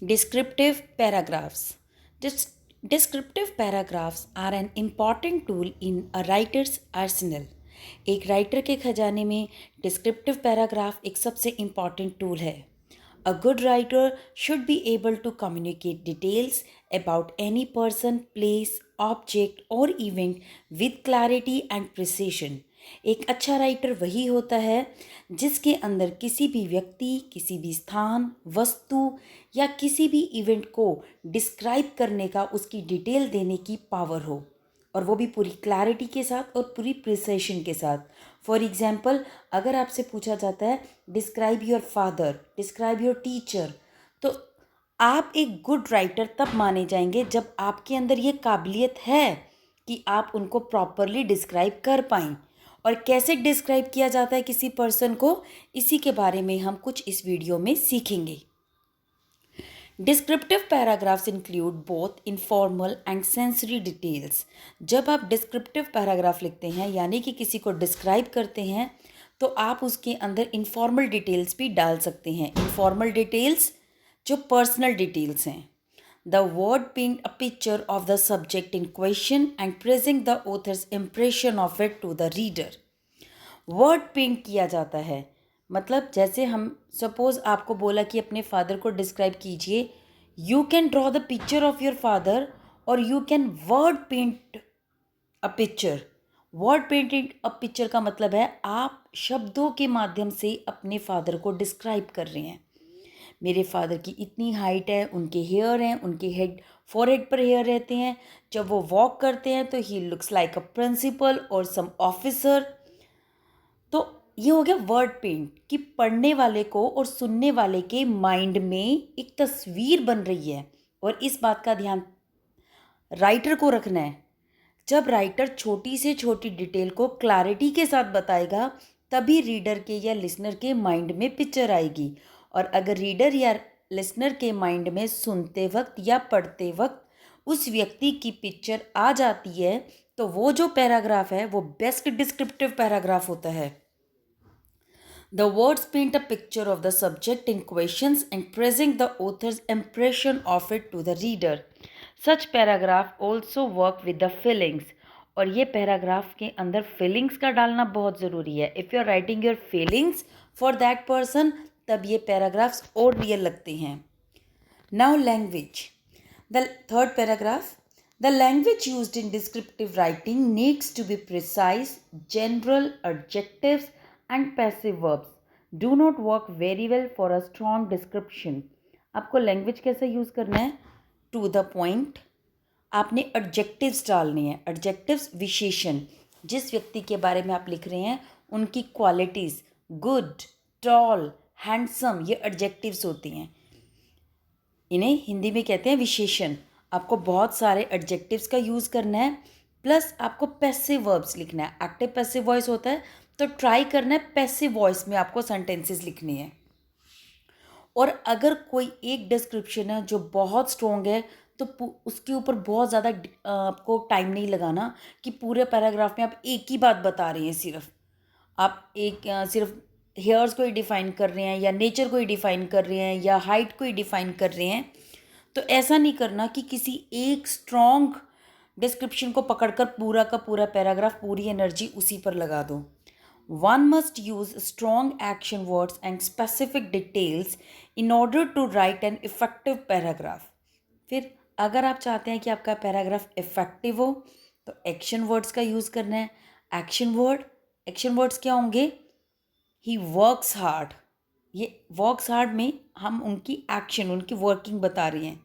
Descriptive paragraphs. Descriptive paragraphs are an important tool in a writer's arsenal. एक writer के खजाने में descriptive paragraph एक सबसे इम्पॉर्टेंट टूल है. A good writer should be able to communicate details about any person, place, object or event with clarity and precision. एक अच्छा writer वही होता है जिसके अंदर किसी भी व्यक्ति, किसी भी स्थान, वस्तु या किसी भी इवेंट को डिस्क्राइब करने का, उसकी डिटेल देने की पावर हो, और वो भी पूरी क्लैरिटी के साथ और पूरी प्रिसिशन के साथ. फॉर एग्जाम्पल, अगर आपसे पूछा जाता है describe your father, describe your teacher, तो आप एक गुड राइटर तब माने जाएंगे जब आपके अंदर ये काबिलियत है कि आप उनको प्रॉपरली डिस्क्राइब कर पाएँ. और कैसे डिस्क्राइब किया जाता है किसी पर्सन को, इसी के बारे में हम कुछ इस वीडियो में सीखेंगे. Descriptive paragraphs include both informal and sensory details. जब आप डिस्क्रिप्टिव पैराग्राफ लिखते हैं यानी कि किसी को डिस्क्राइब करते हैं, तो आप उसके अंदर इनफॉर्मल डिटेल्स भी डाल सकते हैं. इनफॉर्मल डिटेल्स जो पर्सनल डिटेल्स हैं. The word paint a picture of the subject in question and present the author's impression of it to the reader. Word paint किया जाता है, मतलब जैसे हम सपोज आपको बोला कि अपने फादर को डिस्क्राइब कीजिए, you can draw the picture of your father और you can word paint a picture. Word painting a picture का मतलब है आप शब्दों के माध्यम से अपने फादर को डिस्क्राइब कर रहे हैं. मेरे फादर की इतनी हाइट है, उनके हेयर हैं, उनके हेड फॉरहेड पर हेयर रहते हैं, जब वो वॉक करते हैं तो he looks like a principal और सम ऑफिसर. तो ये हो गया वर्ड पेंट कि पढ़ने वाले को और सुनने वाले के माइंड में एक तस्वीर बन रही है. और इस बात का ध्यान राइटर को रखना है. जब राइटर छोटी से छोटी डिटेल को क्लैरिटी के साथ बताएगा, तभी रीडर के या लिसनर के माइंड में पिक्चर आएगी. और अगर रीडर या लिसनर के माइंड में सुनते वक्त या पढ़ते वक्त उस व्यक्ति की पिक्चर आ जाती है, तो वो जो पैराग्राफ है वो बेस्ट डिस्क्रिप्टिव पैराग्राफ होता है. The words paint a picture of the subject in questions and present the author's impression of it to the reader. Such paragraph also work with the feelings. और ये paragraph के अंदर feelings का डालना बहुत ज़रूरी है. If you are writing your feelings for that person, तब ये पैराग्राफ्स और रियल लगते हैं. Now language. The third paragraph. The language used in descriptive writing needs to be precise. General adjectives and passive verbs do not work very well for a strong description. आपको language कैसे use करना है? To the point. आपने adjectives डालने हैं. Adjectives विशेषण, जिस व्यक्ति के बारे में आप लिख रहे हैं उनकी क्वालिटीज़, गुड, टॉल, हैंडसम, ये एडजेक्टिव्स होती हैं. इन्हें हिंदी में कहते हैं विशेषण. आपको बहुत सारे एडजेक्टिव्स का यूज़ करना है, प्लस आपको पैसिव वर्ब्स लिखना है. एक्टिव पैसिव वॉइस होता है, तो ट्राई करना है पैसिव वॉइस में आपको सेंटेंसेस लिखनी है. और अगर कोई एक डिस्क्रिप्शन है जो बहुत स्ट्रॉन्ग है, तो उसके ऊपर बहुत ज़्यादा आपको टाइम नहीं लगाना कि पूरे पैराग्राफ में आप एक ही बात बता रहे हैं. सिर्फ आप सिर्फ हेयर्स को ही डिफ़ाइन कर रहे हैं या नेचर को ही डिफ़ाइन कर रहे हैं या हाइट को ही डिफ़ाइन कर रहे हैं. तो ऐसा नहीं करना कि किसी एक स्ट्रॉन्ग डिस्क्रिप्शन को पकड़कर पूरा का पूरा पैराग्राफ, पूरी एनर्जी उसी पर लगा दो. One must use strong action words and specific details in order to write an effective paragraph. फिर अगर आप चाहते हैं कि आपका पैराग्राफ इफेक्टिव हो, तो एक्शन वर्ड्स का यूज़ करना है. एक्शन वर्ड्स क्या होंगे? He works hard. ये वर्क्स हार्ड में हम उनकी एक्शन, उनकी वर्किंग बता रहे हैं.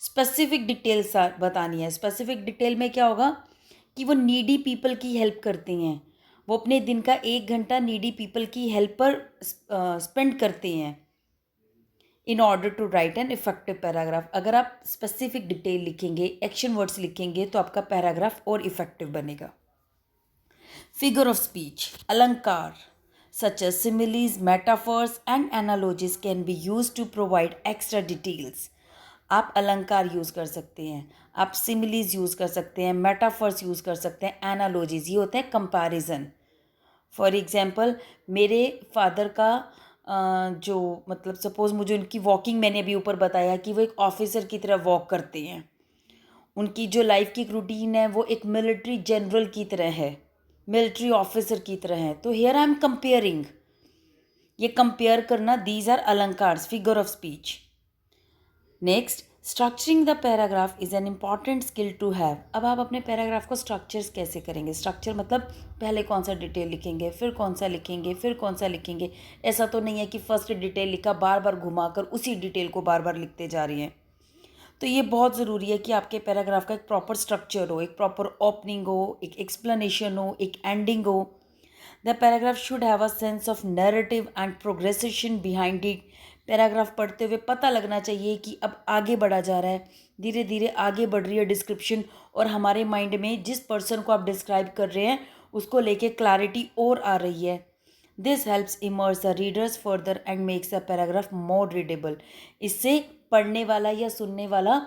स्पेसिफिक डिटेल्स बतानी है. स्पेसिफिक डिटेल में क्या होगा कि वो नीडी पीपल की हेल्प करते हैं. वो अपने दिन का 1 घंटा नीडी पीपल की हेल्प पर स्पेंड करते हैं in order to write an effective paragraph. अगर आप स्पेसिफिक डिटेल लिखेंगे, एक्शन वर्ड्स लिखेंगे, तो आपका पैराग्राफ और इफेक्टिव बनेगा. Figure of speech. अलंकार such as similes, metaphors and analogies can be used to provide extra details. आप अलंकार यूज़ कर सकते हैं, आप सिमिलीज यूज़ कर सकते हैं, मेटाफर्स यूज़ कर सकते हैं, एनालॉजीज, ये होता है कंपैरिजन. फॉर एग्जांपल, मेरे फादर का जो मतलब सपोज़ मुझे उनकी वॉकिंग, मैंने अभी ऊपर बताया कि वो एक ऑफिसर की तरह वॉक करते हैं, उनकी जो लाइफ की एक रूटीन है वो एक मिलिट्री जनरल की तरह है, मिलिट्री ऑफिसर की तरह है। तो हियर आई एम कंपेयरिंग, ये कंपेयर करना, दीज आर अलंकार्स, figure of speech. Next, structuring the paragraph is an important skill to have. अब आप अपने पैराग्राफ को स्ट्रक्चर्स कैसे करेंगे? स्ट्रक्चर मतलब पहले कौन सा डिटेल लिखेंगे, फिर कौन सा लिखेंगे, फिर कौन सा लिखेंगे। ऐसा तो नहीं है कि फर्स्ट डिटेल लिखा, बार बार घुमाकर उसी डिटेल को बार बार लिखते जा रही हैं। तो ये बहुत ज़रूरी है कि आपके पैराग्राफ का एक प्रॉपर स्ट्रक्चर हो, एक प्रॉपर ओपनिंग हो, एक एक्सप्लेनेशन हो, एक एंडिंग हो। The paragraph should have a sense of narrative and progression behind it. Paragraph पढ़ते हुए पता लगना चाहिए कि अब आगे बढ़ा जा रहा है, धीरे धीरे आगे बढ़ रही है डिस्क्रिप्शन, और हमारे माइंड में जिस पर्सन को आप डिस्क्राइब कर रहे हैं उसको लेके क्लैरिटी और आ रही है। This helps immerse the readers further and makes the paragraph more readable. इससे पढ़ने वाला या सुनने वाला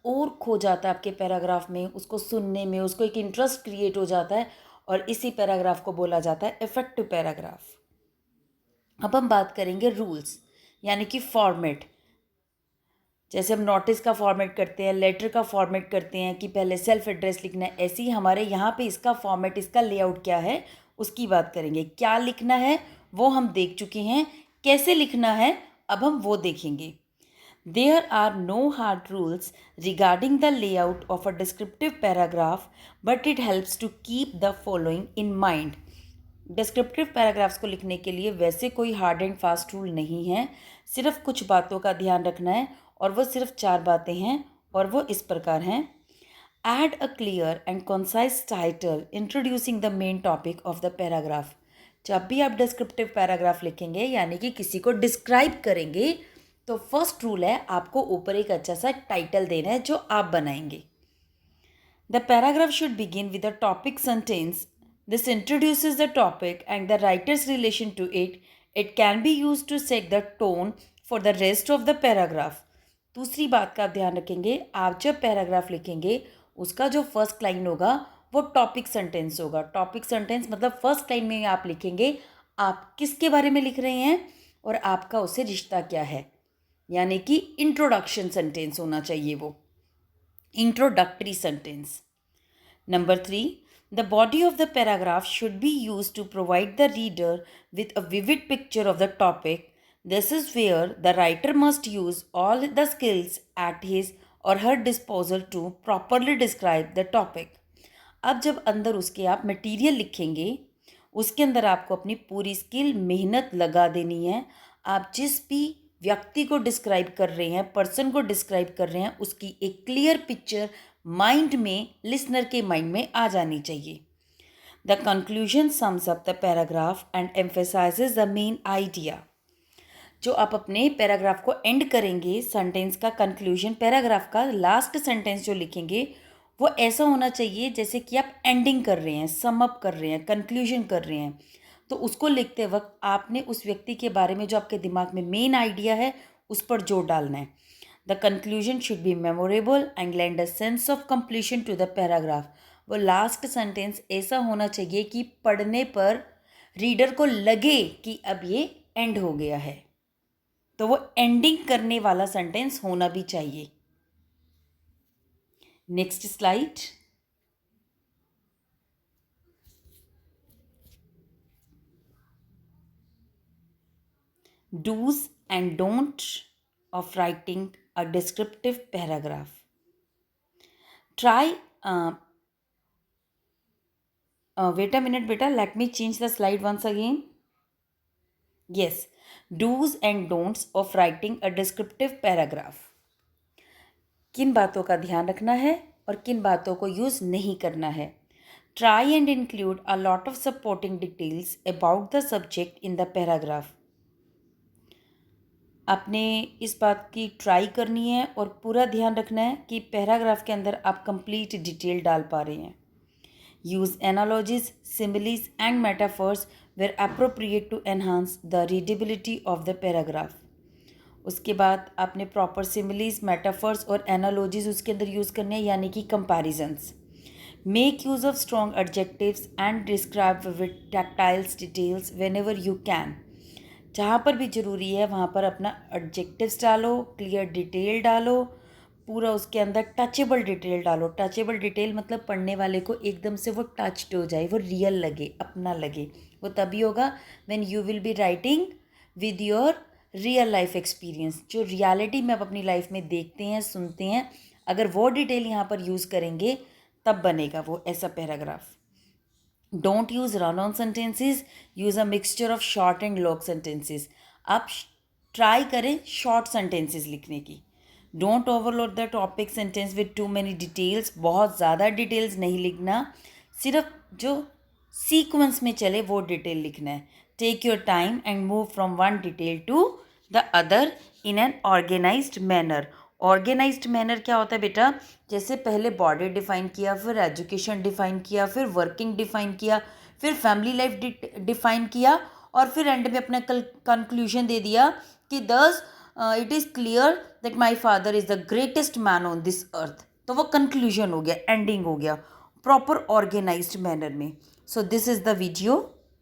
और खो जाता है आपके पैराग्राफ में, उसको सुनने में उसको एक इंटरेस्ट क्रिएट हो जाता है, और इसी पैराग्राफ को बोला जाता है इफेक्टिव पैराग्राफ। अब हम बात करेंगे रूल्स, यानी कि फॉर्मेट। जैसे हम नोटिस का फॉर्मेट करते हैं, लेटर का फॉर्मेट करते हैं कि पहले सेल्फ एड्रेस लिखना है, ऐसे ही हमारे यहाँ पे इसका फॉर्मेट, इसका लेआउट क्या है उसकी बात करेंगे। क्या लिखना है वो हम देख चुके हैं, कैसे लिखना है अब हम वो देखेंगे। There are no hard rules regarding the layout of a descriptive paragraph, but it helps to keep the following in mind. Descriptive paragraphs को लिखने के लिए वैसे कोई हार्ड एंड फास्ट रूल नहीं है, सिर्फ कुछ बातों का ध्यान रखना है, और वो सिर्फ 4 बातें हैं, और वो इस प्रकार हैं। Add a clear and concise title introducing the main topic of the paragraph. जब भी आप डिस्क्रिप्टिव पैराग्राफ लिखेंगे यानी कि किसी को डिस्क्राइब करेंगे, तो फर्स्ट रूल है आपको ऊपर एक अच्छा सा टाइटल देना है जो आप बनाएंगे। The paragraph should begin with a topic sentence. This introduces the topic and the writer's relation to it. It can be use to set the tone for the rest of the paragraph. दूसरी बात का आप ध्यान रखेंगे, आप जब paragraph लिखेंगे उसका जो फर्स्ट लाइन होगा वो टॉपिक सेंटेंस होगा। टॉपिक सेंटेंस मतलब फर्स्ट लाइन में आप लिखेंगे आप किसके बारे में लिख रहे हैं और आपका उससे रिश्ता क्या है, यानी कि इंट्रोडक्शन सेंटेंस होना चाहिए, वो introductory sentence. Number 3, the body of the paragraph should be use to provide the reader with a vivid picture of the topic. This is where the writer must use all the skills at his or her disposal to properly describe the topic. अब जब अंदर उसके आप material लिखेंगे, उसके अंदर आपको अपनी पूरी स्किल, मेहनत लगा देनी है। आप जिस भी व्यक्ति को डिस्क्राइब कर रहे हैं, पर्सन को डिस्क्राइब कर रहे हैं, उसकी एक क्लियर पिक्चर माइंड में, लिसनर के माइंड में आ जानी चाहिए। The conclusion sums up the paragraph and emphasises the main idea. जो आप अपने पैराग्राफ को एंड करेंगे, सेंटेंस का कंक्लूजन, पैराग्राफ का लास्ट सेंटेंस जो लिखेंगे वो ऐसा होना चाहिए जैसे कि आप एंडिंग कर रहे हैं, सम अप कर रहे हैं, कंक्लूजन कर रहे हैं। तो उसको लिखते वक्त आपने उस व्यक्ति के बारे में जो आपके दिमाग में मेन आइडिया है उस पर जोर डालना है। The conclusion should be memorable and land a sense of completion to the paragraph. वो लास्ट सेंटेंस ऐसा होना चाहिए कि पढ़ने पर रीडर को लगे कि अब ये एंड हो गया है, तो वो एंडिंग करने वाला सेंटेंस होना भी चाहिए। Next slide. Do's and don't of writing a descriptive paragraph. Try, wait a minute beta, let me change the slide once again. Yes, do's and don'ts of writing a descriptive paragraph. किन बातों का ध्यान रखना है और किन बातों को यूज़ नहीं करना है। Try and include a lot of supporting details about the subject in the paragraph. आपने इस बात की ट्राई करनी है और पूरा ध्यान रखना है कि पैराग्राफ के अंदर आप कंप्लीट डिटेल डाल पा रहे हैं। Use analogies, similes and metaphors where appropriate to enhance the readability of the paragraph. उसके बाद आपने प्रॉपर सिमिलीज, मेटाफर्स और एनालॉजीज उसके अंदर यूज़ करने हैं, यानी कि comparisons. Make use of strong adjectives and describe with tactiles details whenever you can. जहाँ पर भी ज़रूरी है वहाँ पर अपना एडजेक्टिव्स डालो, क्लियर डिटेल डालो, पूरा उसके अंदर टचेबल डिटेल डालो। टचेबल डिटेल मतलब पढ़ने वाले को एकदम से वो टच्ड हो जाए, वो रियल लगे, अपना लगे। वो तभी होगा when you will be writing with your real life experience, जो रियलिटी में आप अपनी लाइफ में देखते हैं, सुनते हैं, अगर वो डिटेल यहाँ पर यूज़ करेंगे तब बनेगा वो ऐसा paragraph. Don't use run on sentences, use a mixture of short and long sentences. आप ट्राई करें शॉर्ट सेंटेंसेस लिखने की। Don't overload the topic sentence with two many details, बहुत ज़्यादा डिटेल्स नहीं लिखना, सिर्फ जो सीक्वेंस में चले वो डिटेल लिखना है। Take your time and move from one detail to the other in an organised manner. Organised manner क्या होता है बेटा? जैसे पहले बॉडी डिफाइन किया, फिर एजुकेशन डिफाइन किया, फिर वर्किंग डिफाइन किया, फिर फैमिली लाइफ डिफाइन किया, और फिर एंड में अपना कंक्लूजन दे दिया कि thus it is clear that my father is the greatest man on this earth. तो वो कंक्लूजन हो गया, एंडिंग हो गया प्रॉपर ऑर्गेनाइज्ड मैनर में। So this is the video.